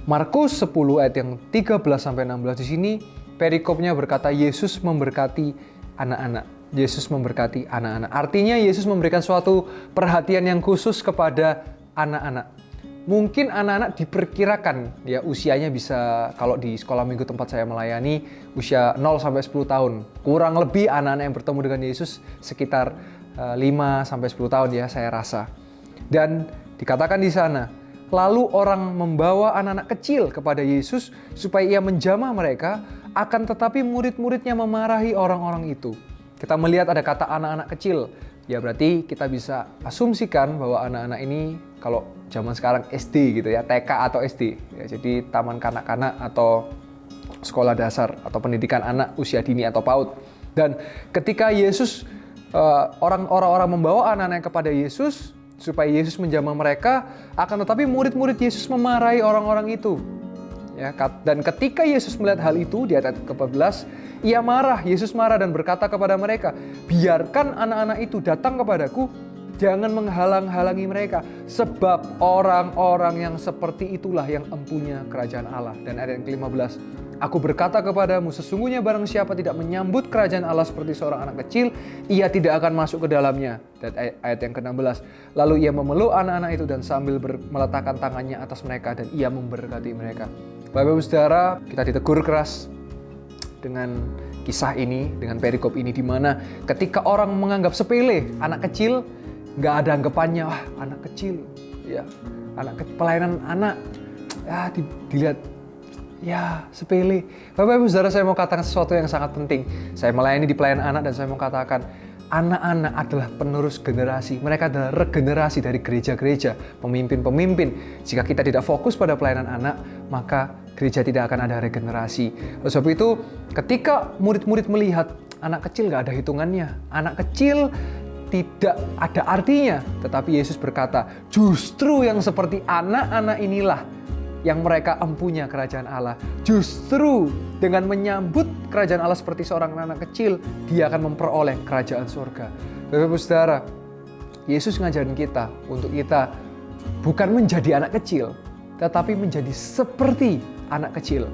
Markus 10 ayat yang 13-16 di sini perikopnya berkata Yesus memberkati anak-anak. Yesus memberkati anak-anak. Artinya Yesus memberikan suatu perhatian yang khusus kepada anak-anak. Mungkin anak-anak diperkirakan ya usianya bisa, kalau di sekolah minggu tempat saya melayani, usia 0 sampai 10 tahun. Kurang lebih anak-anak yang bertemu dengan Yesus sekitar 5 sampai 10 tahun ya saya rasa. Dan dikatakan di sana, lalu orang membawa anak-anak kecil kepada Yesus supaya ia menjamah mereka, akan tetapi murid-muridnya memarahi orang-orang itu. Kita melihat ada kata anak-anak kecil. Ya berarti kita bisa asumsikan bahwa anak-anak ini kalau zaman sekarang SD gitu ya, TK atau SD. Ya, jadi taman kanak-kanak atau sekolah dasar atau pendidikan anak usia dini atau PAUD. Dan ketika Yesus, orang-orang membawa anak-anaknya kepada Yesus supaya Yesus menjamah mereka, akan tetapi murid-murid Yesus memarahi orang-orang itu. Ya, dan ketika Yesus melihat hal itu di ayat ke-14, Yesus marah dan berkata kepada mereka, biarkan anak-anak itu datang kepadaku, jangan menghalang-halangi mereka, sebab orang-orang yang seperti itulah yang empunya kerajaan Allah. Dan ayat yang ke-15, aku berkata kepadamu, sesungguhnya barang siapa tidak menyambut kerajaan Allah seperti seorang anak kecil, ia tidak akan masuk ke dalamnya. Dan ayat yang ke-16, lalu ia memeluk anak-anak itu dan sambil meletakkan tangannya atas mereka dan ia memberkati mereka. Bapak-Ibu Saudara, kita ditegur keras dengan kisah ini, dengan perikop ini, di mana ketika orang menganggap sepele anak kecil, nggak ada anggapannya, wah anak kecil, ya pelayanan anak, ya dilihat, ya sepele. Bapak-Ibu Saudara, saya mau katakan sesuatu yang sangat penting. Saya melayani di pelayanan anak dan saya mau katakan, anak-anak adalah penerus generasi. Mereka adalah regenerasi dari gereja-gereja, pemimpin-pemimpin. Jika kita tidak fokus pada pelayanan anak, maka gereja tidak akan ada regenerasi. Oleh sebab itu, ketika murid-murid melihat anak kecil gak ada hitungannya, anak kecil tidak ada artinya. Tetapi Yesus berkata, justru yang seperti anak-anak inilah yang mereka empunya kerajaan Allah. Justru dengan menyambut kerajaan Allah seperti seorang anak kecil, dia akan memperoleh kerajaan surga. Bapak-Ibu Saudara, Yesus ngajarin kita untuk kita bukan menjadi anak kecil, tetapi menjadi seperti anak kecil.